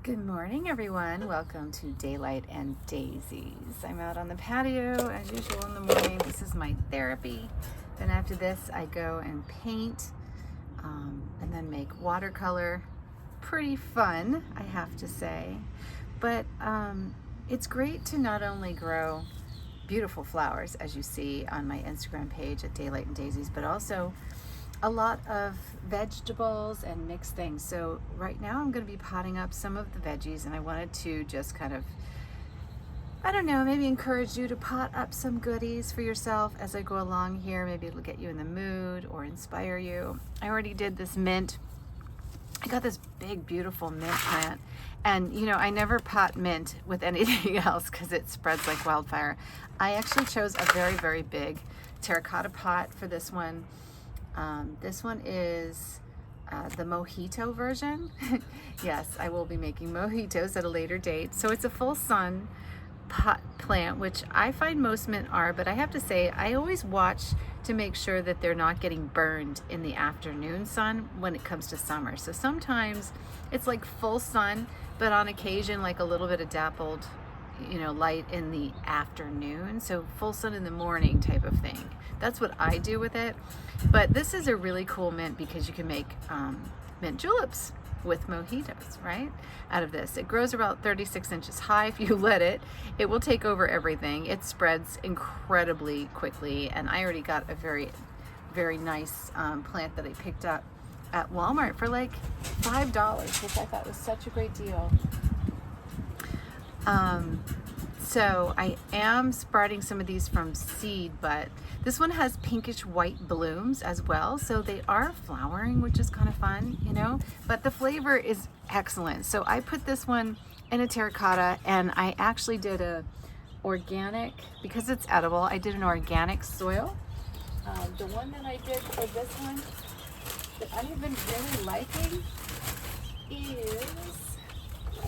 Good morning, everyone. Welcome to Daylight and Daisies. I'm out on the patio as usual in the morning. This is my therapy. Then after this, I go and paint and then make watercolor. Pretty fun, I have to say. But it's great to not only grow beautiful flowers, as you see on my Instagram page at Daylight and Daisies, but also a lot of vegetables and mixed things. So right now I'm going to be potting up some of the veggies, and I wanted to just kind of, I don't know, maybe encourage you to pot up some goodies for yourself as I go along here. Maybe it'll get you in the mood or inspire you. I already did this mint. I got this big, beautiful mint plant. And you know, I never pot mint with anything else because it spreads like wildfire. I actually chose a very, very big terracotta pot for this one. This one is the mojito version. Yes, I will be making mojitos at a later date. So it's a full sun pot plant, which I find most mint are, but I have to say I always watch to make sure that they're not getting burned in the afternoon sun when it comes to summer. So sometimes it's like full sun, but on occasion like a little bit of dappled, you know, light in the afternoon. So full sun in the morning type of thing. That's what I do with it. But this is a really cool mint because you can make mint juleps with mojitos, right? Out of this. It grows about 36 inches high. If you let it, it will take over everything. It spreads incredibly quickly. And I already got a very, very nice plant that I picked up at Walmart for like $5, which I thought was such a great deal. So I am sprouting some of these from seed, but this one has pinkish white blooms as well. So they are flowering, which is kind of fun, you know, but the flavor is excellent. So I put this one in a terracotta, and I actually did a organic, because it's edible, I did an organic soil. The one that I did for this one that I have been really liking is,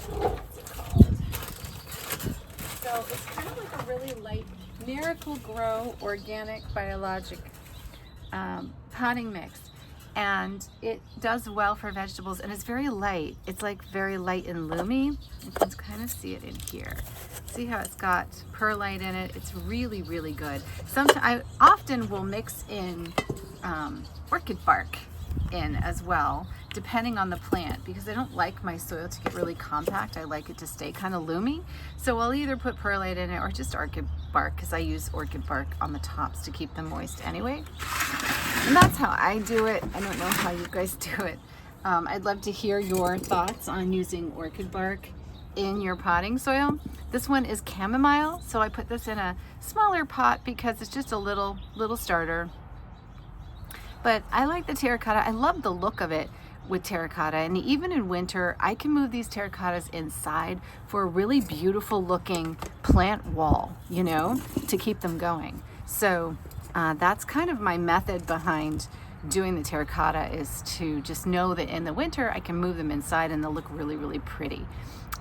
what's it called? So it's kind of like a really light Miracle-Gro organic biologic potting mix, and it does well for vegetables, and it's very light. It's like very light and loomy. You can kind of see it in here. See how it's got perlite in it? It's really, really good. Sometimes I often will mix in orchid bark in as well, depending on the plant, because I don't like my soil to get really compact. I like it to stay kind of loomy. So I'll either put perlite in it or just orchid bark, because I use orchid bark on the tops to keep them moist anyway. And that's how I do it. I don't know how you guys do it. I'd love to hear your thoughts on using orchid bark in your potting soil. This one is chamomile, so I put this in a smaller pot because it's just a little starter. But I like the terracotta. I love the look of it with terracotta. And even in winter, I can move these terracottas inside for a really beautiful looking plant wall, you know, to keep them going. So that's kind of my method behind doing the terracotta, is to just know that in the winter I can move them inside and they'll look really, really pretty.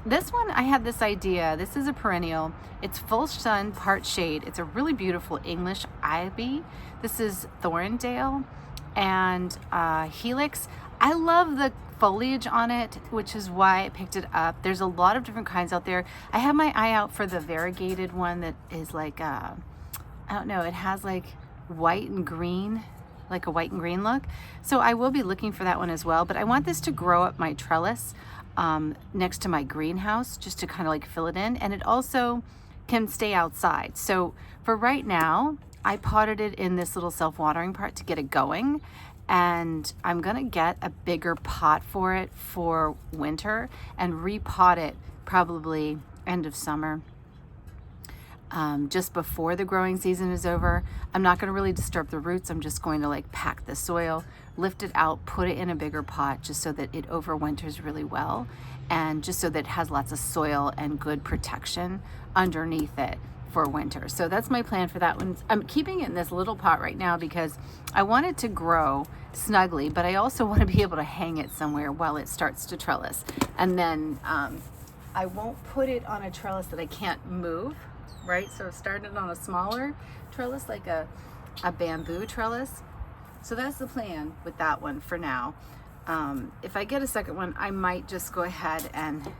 This one, I had this idea. This is a perennial. It's full sun, part shade. It's a really beautiful English ivy. This is Thorndale and Helix. I love the foliage on it, which is why I picked it up. There's a lot of different kinds out there. I have my eye out for the variegated one that is like, I don't know, it has like white and green, like a white and green look. So I will be looking for that one as well. But I want this to grow up my trellis next to my greenhouse, just to kind of like fill it in. And it also can stay outside. So for right now, I potted it in this little self-watering part to get it going, and I'm gonna get a bigger pot for it for winter and repot it probably end of summer, just before the growing season is over. I'm not gonna really disturb the roots. I'm just going to like pack the soil, lift it out, put it in a bigger pot just so that it overwinters really well, and just so that it has lots of soil and good protection underneath it for winter. So that's my plan for that one. I'm keeping it in this little pot right now because I want it to grow snugly, but I also want to be able to hang it somewhere while it starts to trellis. And then I won't put it on a trellis that I can't move, right? So I've started on a smaller trellis, like a bamboo trellis. So that's the plan with that one for now. If I get a second one, I might just go ahead and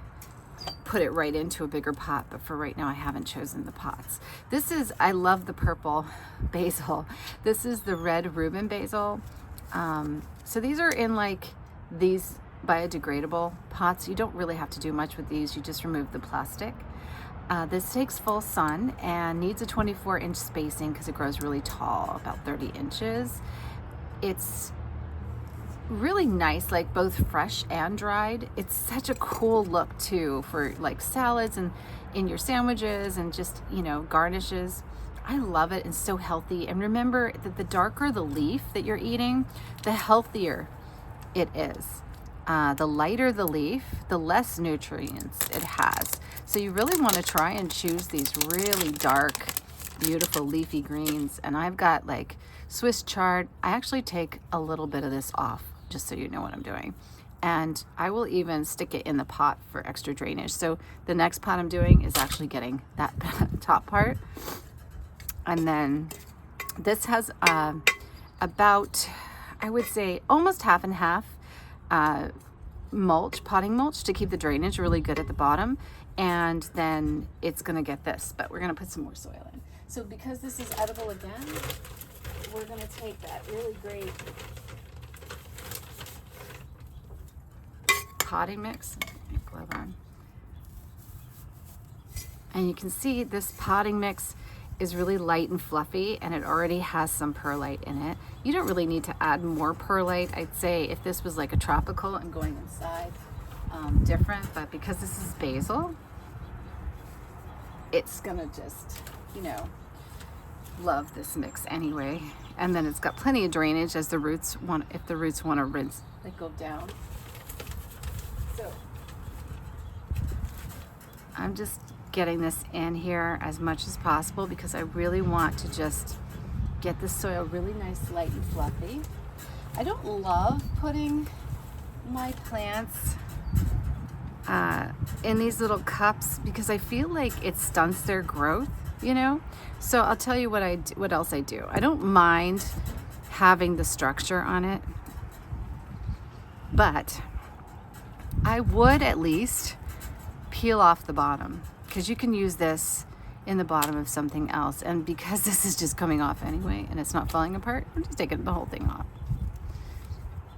put it right into a bigger pot, but for right now I haven't chosen the pots. This is, I love the purple basil. This is the red Reuben basil. So these are in like these biodegradable pots. You don't really have to do much with these. You just remove the plastic. This takes full sun and needs a 24-inch spacing because it grows really tall, about 30 inches. It's really nice, like both fresh and dried. It's such a cool look too for like salads and in your sandwiches and just, you know, garnishes. I love it and so healthy. And remember that the darker the leaf that you're eating, the healthier it is. The lighter the leaf, the less nutrients it has. So you really want to try and choose these really dark, beautiful leafy greens. And I've got like Swiss chard. I actually take a little bit of this off, just so you know what I'm doing. And I will even stick it in the pot for extra drainage. So the next pot I'm doing is actually getting that top part. And then this has about, I would say, almost half and half mulch, potting mulch, to keep the drainage really good at the bottom. And then it's gonna get this, but we're gonna put some more soil in. So because this is edible again, we're gonna take that really great potting mix, glove on. And you can see this potting mix is really light and fluffy, and it already has some perlite in it. You don't really need to add more perlite. I'd say if this was like a tropical and going inside, different, but because this is basil, it's gonna just, you know, love this mix anyway. And then it's got plenty of drainage as the roots want, if the roots want to rinse, they go down. So I'm just getting this in here as much as possible because I really want to just get the soil really nice, light and fluffy. I don't love putting my plants in these little cups because I feel like it stunts their growth, you know? So I'll tell you what else I do. I don't mind having the structure on it, but I would at least peel off the bottom, because you can use this in the bottom of something else. And because this is just coming off anyway and it's not falling apart, I'm just taking the whole thing off.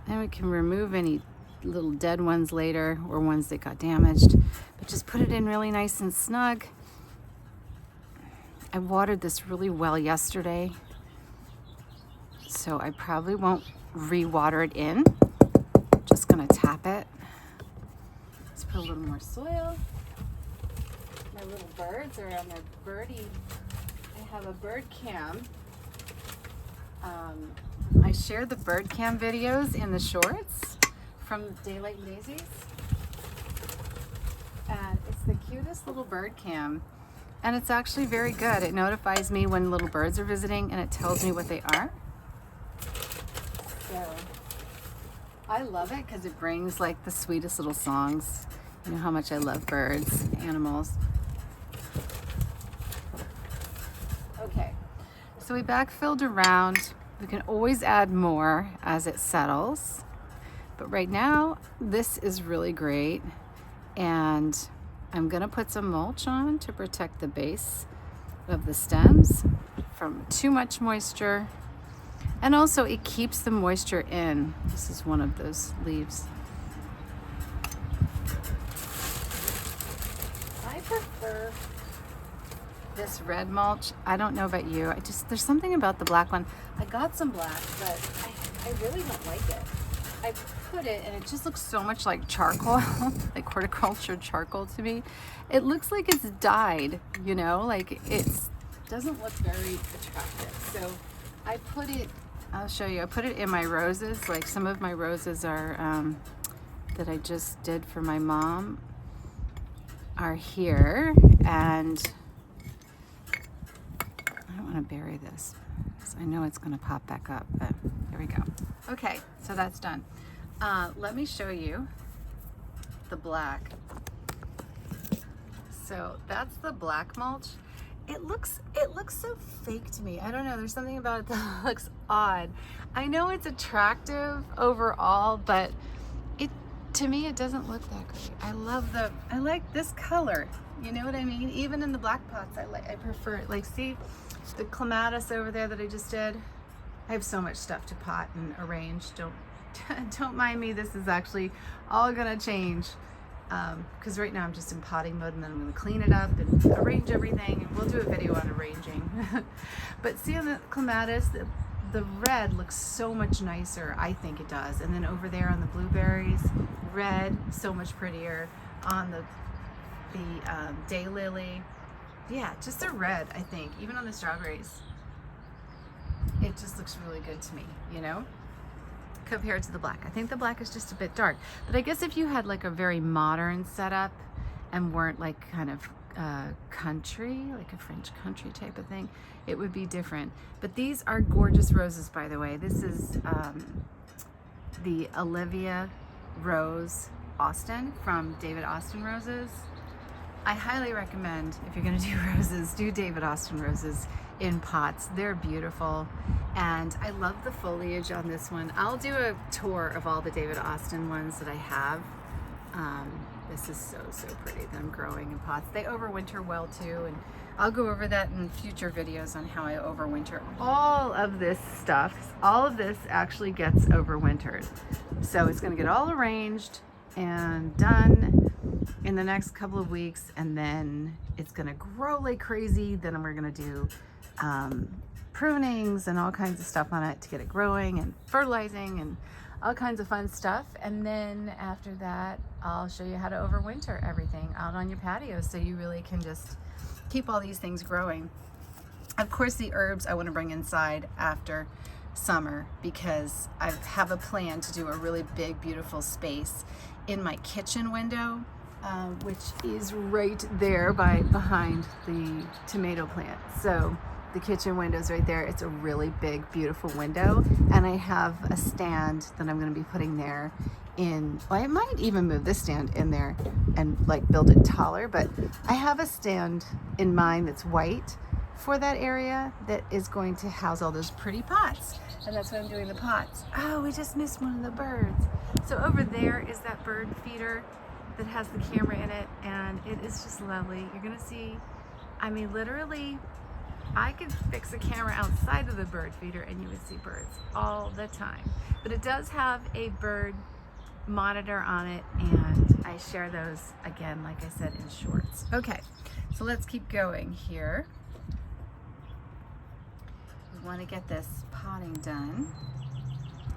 And we can remove any little dead ones later or ones that got damaged, but just put it in really nice and snug. I watered this really well yesterday, so I probably won't re-water it in. Just gonna tap it. Let's put a little more soil. My little birds are on their birdie. I have a bird cam. I share the bird cam videos in the shorts from Daylight and Daisies. And it's the cutest little bird cam. And it's actually very good. It notifies me when little birds are visiting and it tells me what they are. So I love it because it brings like the sweetest little songs. You know how much I love birds, animals. Okay, so we backfilled around. We can always add more as it settles. But right now, this is really great. And I'm gonna put some mulch on to protect the base of the stems from too much moisture. And also it keeps the moisture in. This is one of those leaves. I prefer this red mulch. I don't know about you. There's something about the black one. I got some black, but I really don't like it. I put it and it just looks so much like charcoal, like horticulture charcoal to me. It looks like it's dyed, you know, like it doesn't look very attractive. So I put it, I'll show you, I put it in my roses. Like some of my roses are, that I just did for my mom are here. And I don't want to bury this because I know it's going to pop back up, but there we go. Okay, so that's done. Let me show you the black. So that's the black mulch. It looks so fake to me. I don't know, there's something about it that looks odd. I know it's attractive overall, but it to me, it doesn't look that great. I like this color. You know what I mean? Even in the black pots, I prefer it. Like, see the clematis over there that I just did? I have so much stuff to pot and arrange. Don't mind me. This is actually all gonna change. Because right now I'm just in potting mode, and then I'm going to clean it up and arrange everything, and we'll do a video on arranging. But see on the clematis, the red looks so much nicer, I think it does. And then over there on the blueberries, red, so much prettier. On the daylily, yeah, just a red, I think. Even on the strawberries, it just looks really good to me, you know, compared to the black. I think the black is just a bit dark. But I guess if you had like a very modern setup and weren't like kind of country, like a French country type of thing, it would be different. But these are gorgeous roses, by the way. This is the Olivia Rose Austin from David Austin Roses. I highly recommend, if you're gonna do roses, do David Austin roses in pots. They're beautiful, and I love the foliage on this one. I'll do a tour of all the David Austin ones that I have. This is so pretty that I'm growing in pots. They overwinter well too, and I'll go over that in future videos on how I overwinter. All of this stuff, all of this actually gets overwintered. So it's gonna get all arranged and done in the next couple of weeks, and then it's gonna grow like crazy. Then we're gonna do prunings and all kinds of stuff on it to get it growing, and fertilizing and all kinds of fun stuff. And then after that, I'll show you how to overwinter everything out on your patio, so you really can just keep all these things growing. Of course, the herbs I want to bring inside after summer, because I have a plan to do a really big, beautiful space in my kitchen window, which is right there behind the tomato plant. So the kitchen window's right there. It's a really big, beautiful window, and I have a stand that I'm going to be putting there in, well, I might even move this stand in there and like build it taller, but I have a stand in mind that's white for that area that is going to house all those pretty pots, and that's what I'm doing, the pots. Oh, we just missed one of the birds. So over there is that bird feeder that has the camera in it, and it is just lovely. You're gonna see, I mean, literally, I could fix a camera outside of the bird feeder and you would see birds all the time. But it does have a bird monitor on it, and I share those, again, like I said, in shorts. Okay, so let's keep going here. We want to get this potting done.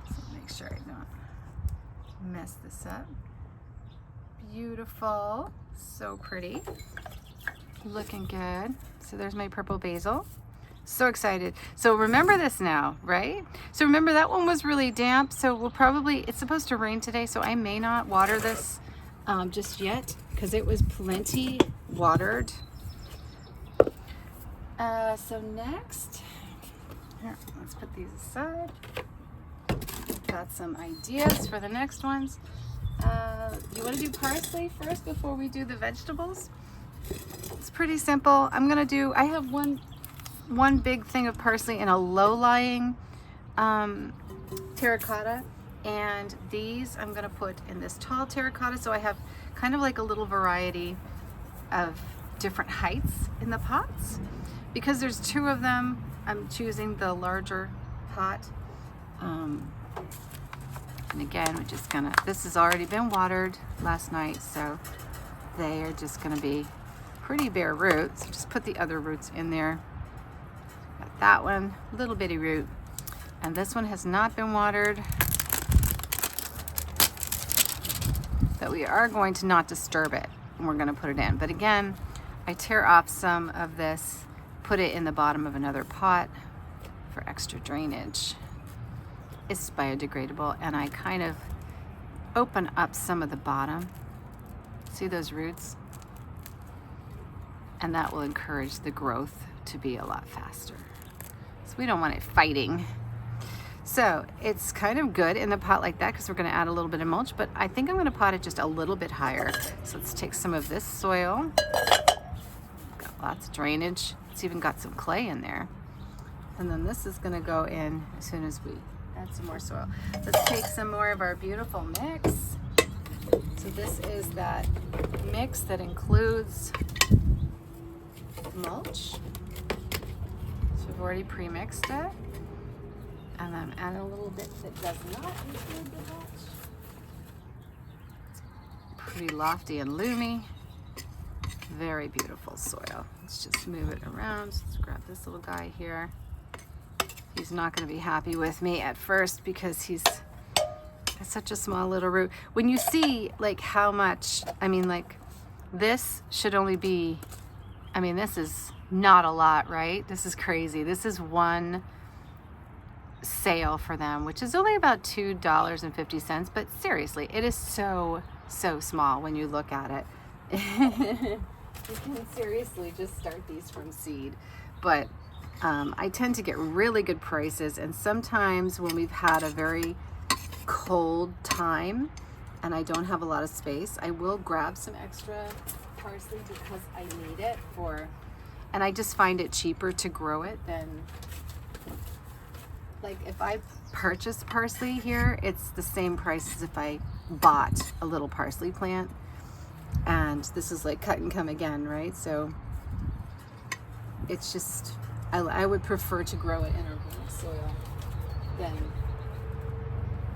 So make sure I don't mess this up. Beautiful, so pretty, looking good. So there's my purple basil. So excited. So remember this now, right? So remember that one was really damp, so we'll probably, it's supposed to rain today, so I may not water this just yet, because it was plenty watered. So next, here, let's put these aside. Got some ideas for the next ones. You want to do parsley first before we do the vegetables? It's pretty simple. I have one big thing of parsley in a low-lying terracotta, and these I'm gonna put in this tall terracotta, so I have kind of like a little variety of different heights in the pots. Because there's two of them, I'm choosing the larger pot. And again, we're just gonna, this has already been watered last night, so they are just gonna be pretty bare roots. So just put the other roots in there. Got that one, little bitty root. And this one has not been watered. But we are going to not disturb it, and we're gonna put it in. But again, I tear off some of this, put it in the bottom of another pot for extra drainage. It's biodegradable, and I kind of open up some of the bottom. See those roots? And that will encourage the growth to be a lot faster. So we don't want it fighting. So it's kind of good in the pot like that, because we're gonna add a little bit of mulch, but I think I'm gonna pot it just a little bit higher. So let's take some of this soil. Got lots of drainage. It's even got some clay in there. And then this is gonna go in as soon as we add some more soil. Let's take some more of our beautiful mix. So this is that mix that includes mulch. So we've already pre-mixed it. And I'm adding a little bit that does not include the mulch. Pretty lofty and loomy. Very beautiful soil. Let's just move it around. Let's grab this little guy here. He's not going to be happy with me at first because he's such a small little root. When you see like how much, I mean, like this should only be, I mean, this is not a lot, right? This is crazy. This is one sale for them, which is only about $2.50, but seriously, it is so small when you look at it. You can seriously just start these from seed, but I tend to get really good prices, and sometimes when we've had a very cold time and I don't have a lot of space, I will grab some extra parsley because I need it and I just find it cheaper to grow it than, like if I purchase parsley here, it's the same price as if I bought a little parsley plant. And this is like cut and come again, right? So it's just, I would prefer to grow it in organic soil than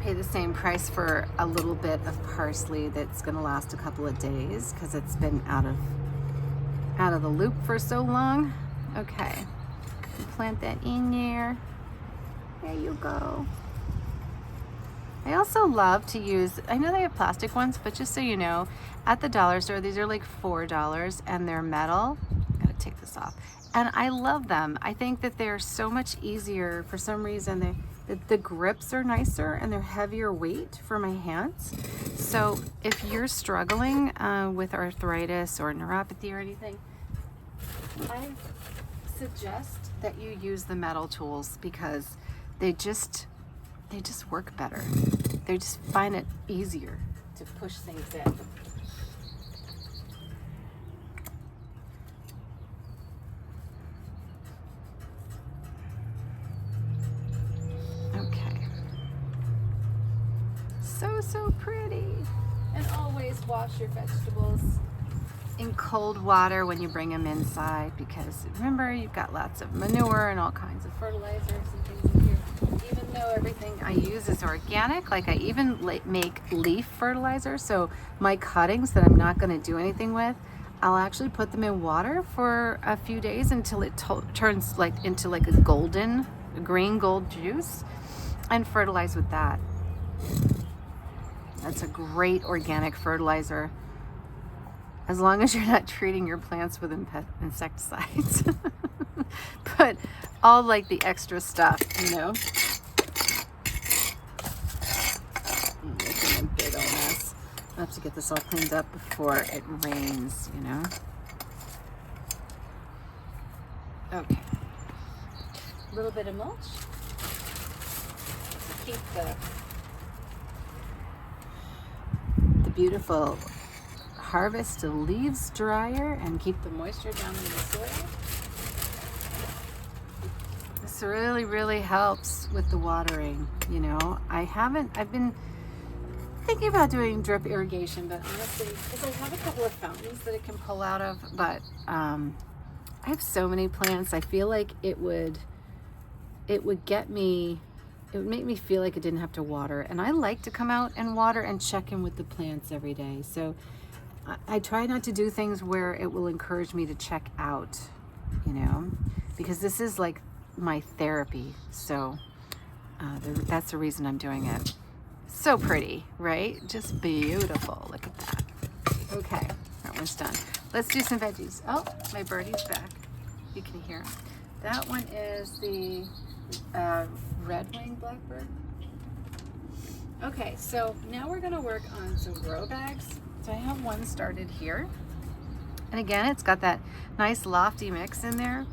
pay the same price for a little bit of parsley that's going to last a couple of days because it's been out of the loop for so long. Okay, plant that in there. There you go. I also love to use, I know they have plastic ones, but just so you know, at the dollar store, these are like $4 and they're metal. I'm gonna take this off. And I love them. I think that they're so much easier. For some reason, the grips are nicer and they're heavier weight for my hands. So if you're struggling with arthritis or neuropathy or anything, I suggest that you use the metal tools because they just work better. They just find it easier to push things in. Okay. So pretty. And always wash your vegetables in cold water when you bring them inside because remember, you've got lots of manure and all kinds of fertilizers and things in here. Even though everything I use is organic, like I even make leaf fertilizer, so my cuttings that I'm not going to do anything with, I'll actually put them in water for a few days until it turns like into like a green gold juice and fertilize with that. That's a great organic fertilizer as long as you're not treating your plants with insecticides. But all like the extra stuff, you know. I'm making a big old mess. I have to get this all cleaned up before it rains, you know. Okay. A little bit of mulch to keep the beautiful harvest leaves drier and keep the moisture down in the soil. This really helps with the watering, you know. I've been thinking about doing drip irrigation, but honestly, because I have a couple of fountains that it can pull out of, but I have so many plants, I feel like it would make me feel like I didn't have to water. And I like to come out and water and check in with the plants every day. So I try not to do things where it will encourage me to check out, you know, because this is like my therapy. So that's the reason I'm doing it. So pretty, right? Just beautiful. Look at that. Okay, that one's done. Let's do some veggies. Oh, my birdie's back. You can hear him. That one is the red-winged blackbird. Okay, so now we're gonna work on some grow bags. So I have one started here. And again, it's got that nice lofty mix in there.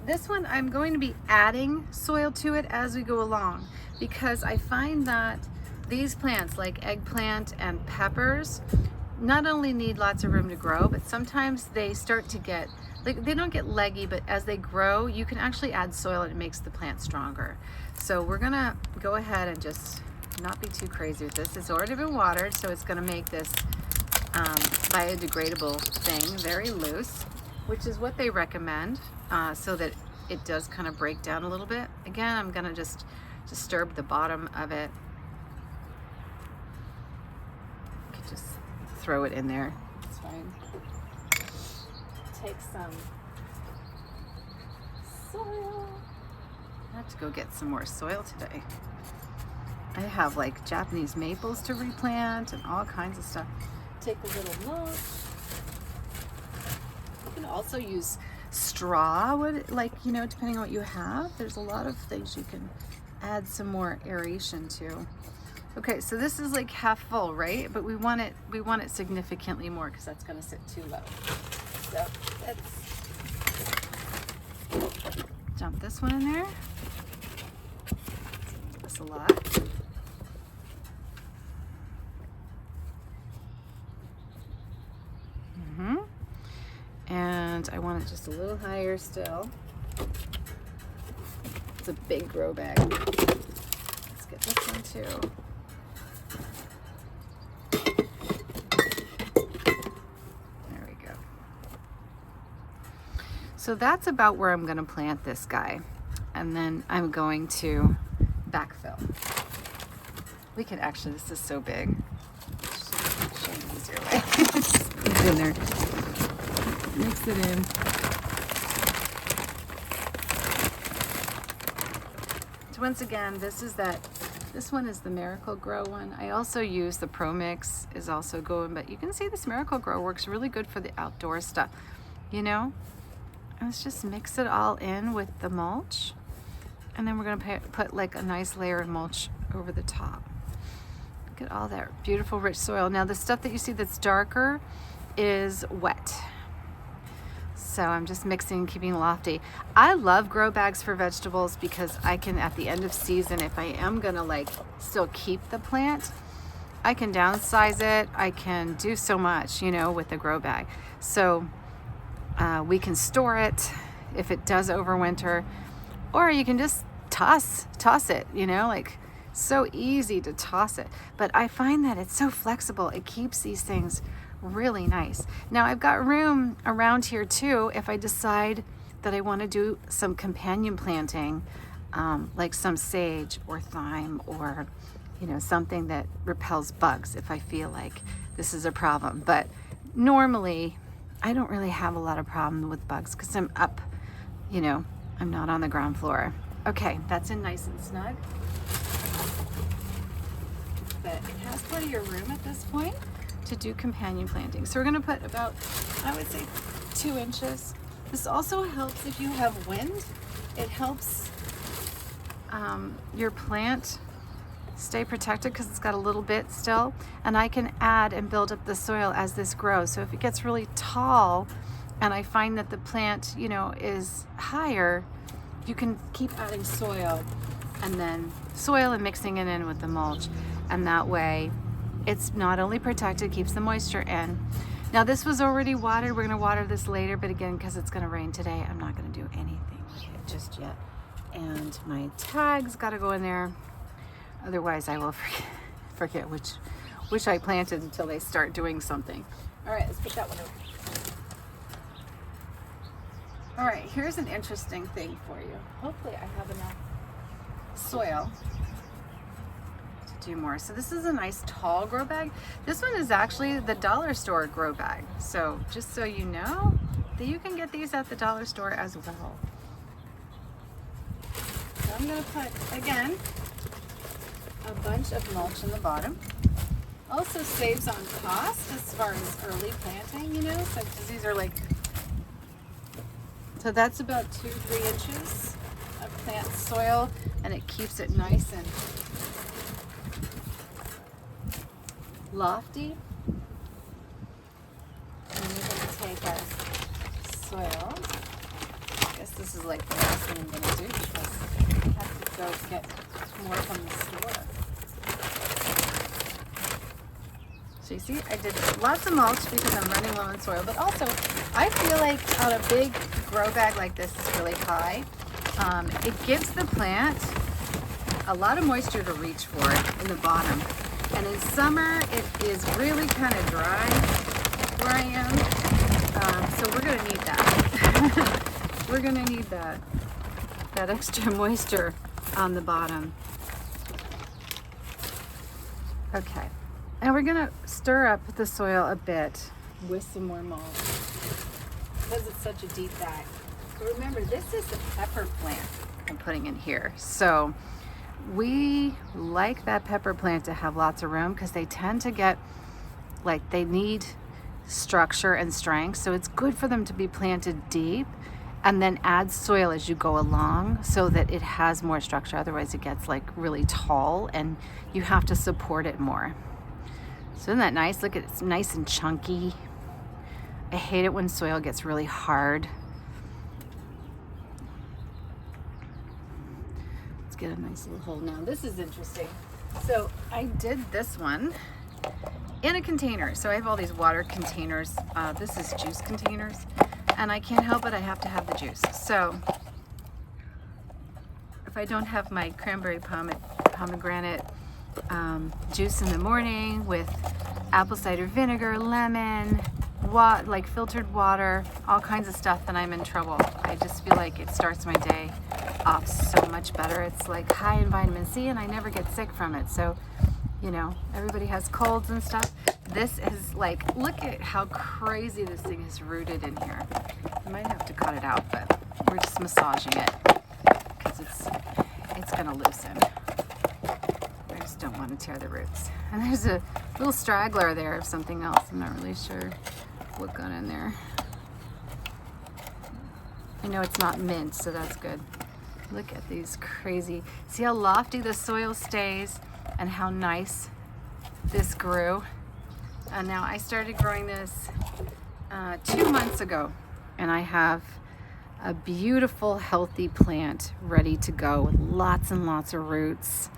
This one, I'm going to be adding soil to it as we go along because I find that these plants like eggplant and peppers not only need lots of room to grow, but sometimes they start to get, like they don't get leggy, but as they grow, you can actually add soil and it makes the plant stronger. So we're gonna go ahead and just not be too crazy with this. It's already been watered, so it's gonna make this biodegradable thing very loose, which is what they recommend, so that it does kind of break down a little bit. Again, I'm gonna just disturb the bottom of it. You could just throw it in there. It's fine. Take some soil. I have to go get some more soil today. I have like Japanese maples to replant and all kinds of stuff. Take a little mulch. You can also use straw, like, you know, depending on what you have. There's a lot of things you can add some more aeration to. Okay, so this is like half full, right? But we want it significantly more because that's gonna sit too low. So let's dump this one in there. That's a lot. And I want it just a little higher still. It's a big grow bag. Let's get this one too. There we go. So that's about where I'm going to plant this guy. And then I'm going to backfill. We can actually, this is so big. Show an easier way. It's in there. Mix it in. So once again, this one is the Miracle-Gro one. I also use the Pro Mix is also going, but you can see this Miracle-Gro works really good for the outdoor stuff, you know? Let's just mix it all in with the mulch. And then we're gonna put like a nice layer of mulch over the top. Look at all that beautiful rich soil. Now the stuff that you see that's darker is wet. So I'm just mixing, keeping lofty. I love grow bags for vegetables because I can, at the end of season, if I am gonna like still keep the plant, I can downsize it. I can do so much, you know, with the grow bag. So we can store it if it does overwinter, or you can just toss it, you know, like so easy to toss it. But I find that it's so flexible. It keeps these things really nice. Now I've got room around here too if I decide that I want to do some companion planting, like some sage or thyme, or you know, something that repels bugs if I feel like this is a problem. But normally I don't really have a lot of problem with bugs because I'm up, you know, I'm not on the ground floor. Okay, that's in nice and snug, but it has plenty of room at this point to do companion planting. So we're gonna put about, I would say 2 inches. This also helps if you have wind. It helps your plant stay protected because it's got a little bit still, and I can add and build up the soil as this grows. So if it gets really tall and I find that the plant, you know, is higher, you can keep adding soil and mixing it in with the mulch, and that way it's not only protected, keeps the moisture in. Now this was already watered. We're gonna water this later, but again, because it's gonna rain today, I'm not gonna do anything with it just yet. And my tags gotta go in there. Otherwise I will forget which I planted until they start doing something. All right, let's put that one over. All right, here's an interesting thing for you. Hopefully I have enough soil do more. So this is a nice tall grow bag. This one is actually the dollar store grow bag. So just so you know that you can get these at the dollar store as well. So I'm gonna put, again, a bunch of mulch in the bottom. Also saves on cost as far as early planting, you know, so these are like, so that's about 2-3 inches of plant soil, and it keeps it nice and lofty. And we're going to take our soil. I guess this is like the last thing I'm going to do because I have to go get more from the store. So you see, I did lots of mulch because I'm running low on soil, but also I feel like on a big grow bag like this is really high. It gives the plant a lot of moisture to reach for in the bottom. And in summer, it is really kind of dry where I am. So we're gonna need that. We're gonna need that extra moisture on the bottom. Okay, and we're gonna stir up the soil a bit with some more mulch because it's such a deep bag. But remember, this is the pepper plant I'm putting in here. So we like that pepper plant to have lots of room because they tend to get, like, they need structure and strength. So it's good for them to be planted deep and then add soil as you go along so that it has more structure. Otherwise it gets like really tall and you have to support it more. So isn't that nice? Look, it's nice and chunky. I hate it when soil gets really hard. Let's get a nice little hole now. This is interesting. So I did this one in a container. So I have all these water containers. This is juice containers. And I can't help it, I have to have the juice. So if I don't have my cranberry pomegranate juice in the morning with apple cider vinegar, lemon, like filtered water, all kinds of stuff, then I'm in trouble. I just feel like it starts my day off so much better. It's like high in vitamin C and I never get sick from it. So, you know, everybody has colds and stuff. This is like, look at how crazy this thing is rooted in here. I might have to cut it out, but we're just massaging it because it's gonna loosen. I just don't want to tear the roots. And there's a little straggler there of something else. I'm not really sure what got in there. I know it's not mint, so that's good. Look at these crazy, see how lofty the soil stays and how nice this grew. And now I started growing this 2 months ago, and I have a beautiful, healthy plant ready to go with lots and lots of roots,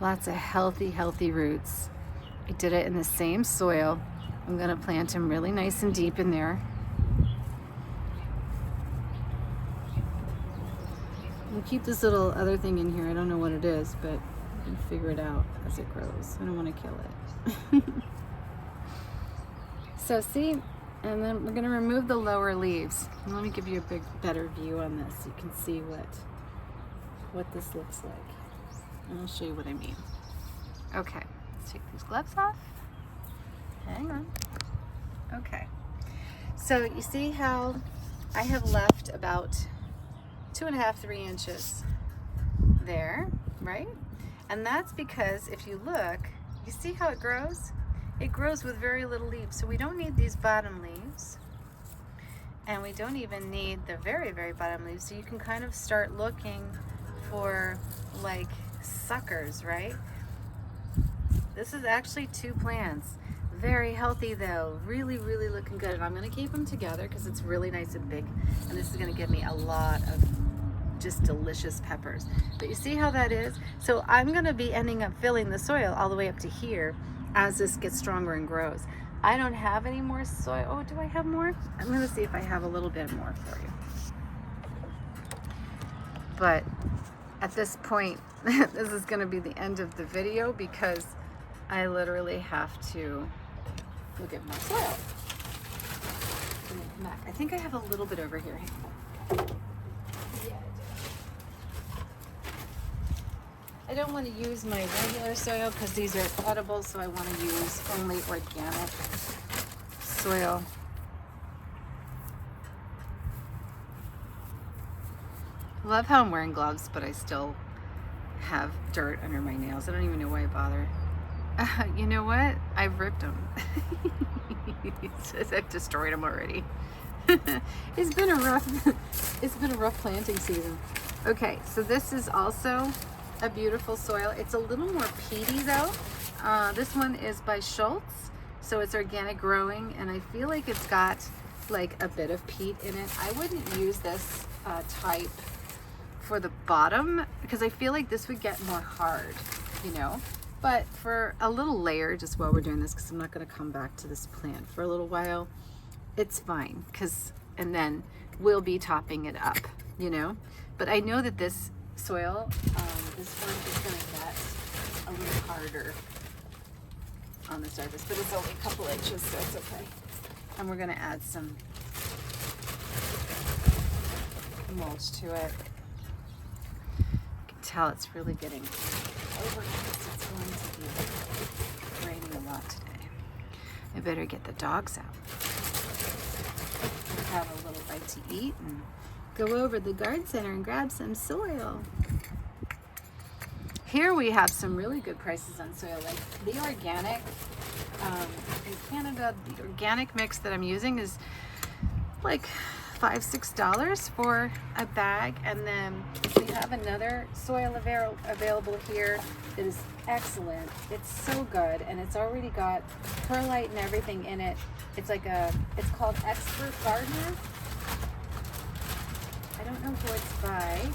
lots of healthy roots. I did it in the same soil. I'm gonna plant them really nice and deep in there. I'll keep this little other thing in here. I don't know what it is, but I can figure it out as it grows. I don't want to kill it. So see, and then we're gonna remove the lower leaves. And let me give you a better view on this. You can see what this looks like. And I'll show you what I mean. Okay, let's take these gloves off. Hang on. Okay. So you see how I have left about 2.5, 3 inches there, right? And that's because if you look, you see how it grows? It grows with very little leaves. So we don't need these bottom leaves. And we don't even need the very, very bottom leaves. So you can kind of start looking for like suckers, right? This is actually 2 plants. Very healthy though, really, really looking good. And I'm gonna keep them together because it's really nice and big. And this is gonna give me a lot of just delicious peppers. But you see how that is? So I'm gonna be ending up filling the soil all the way up to here as this gets stronger and grows. I don't have any more soil. Oh, do I have more? I'm gonna see if I have a little bit more for you. But at this point, this is gonna be the end of the video because I literally have to look at my soil. I think I have a little bit over here. I don't want to use my regular soil because these are edible, so I want to use only organic soil. Love how I'm wearing gloves, but I still have dirt under my nails. I don't even know why I bother. You know what? I've ripped them. It says I've destroyed them already. It's been a rough planting season. Okay, so this is also a beautiful soil. It's a little more peaty though. This one is by Schultz, so it's organic growing, and I feel like it's got like a bit of peat in it. I wouldn't use this type for the bottom because I feel like this would get more hard, you know. But for a little layer, just while we're doing this, because I'm not going to come back to this plant for a little while, it's fine, and then we'll be topping it up, you know. But I know that this soil this one is going to get a little harder on the surface, but it's only a couple inches, so it's okay. And we're going to add some mulch to it. You can tell it's really getting overcast. It's going to be raining a lot today. I better get the dogs out. Have a little bite to eat and go over to the garden center and grab some soil. Here we have some really good prices on soil, like the organic. In Canada, the organic mix that I'm using is like $5-6 for a bag, and then we have another soil available here that is excellent. It's so good, and it's already got perlite and everything in it. It's called Expert Gardener. I don't know who it's by,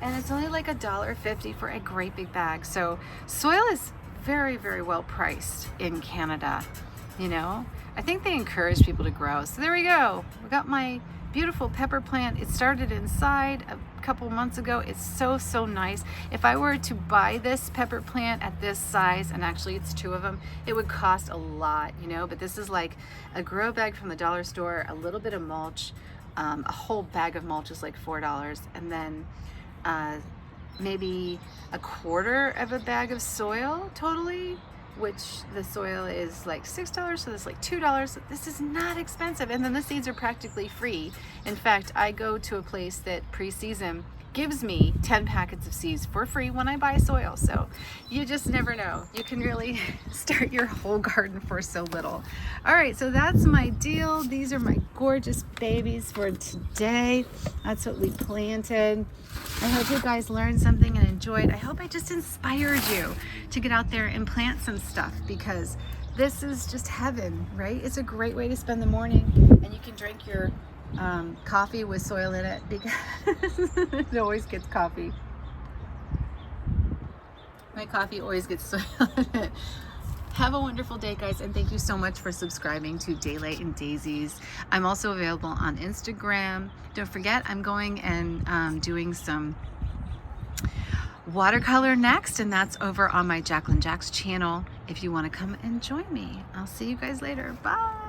and it's only like $1.50 for a great big bag. So soil is very, very well priced in Canada, you know. I think they encourage people to grow. So there we go. We got my beautiful pepper plant. It started inside a couple months ago. It's so nice. If I were to buy this pepper plant at this size, and actually it's 2 of them, it would cost a lot, you know, but this is like a grow bag from the dollar store, a little bit of mulch, a whole bag of mulch is like $4, and then maybe a quarter of a bag of soil totally, which the soil is like $6, so that's like $2. This is not expensive, and then the seeds are practically free. In fact, I go to a place that pre-season gives me 10 packets of seeds for free when I buy soil. So you just never know. You can really start your whole garden for so little. All right, so that's my deal. These are my gorgeous babies for today. That's what we planted. I hope you guys learned something and enjoyed. I hope I just inspired you to get out there and plant some stuff, because this is just heaven, right? It's a great way to spend the morning, and you can drink your coffee with soil in it, because it always gets coffee. My coffee always gets soil in it. Have a wonderful day, guys, and thank you so much for subscribing to Daylight and Daisies. I'm also available on Instagram. Don't forget, I'm going and doing some watercolor next, and that's over on my Jacqueline Jacks channel if you want to come and join me. I'll see you guys later. Bye.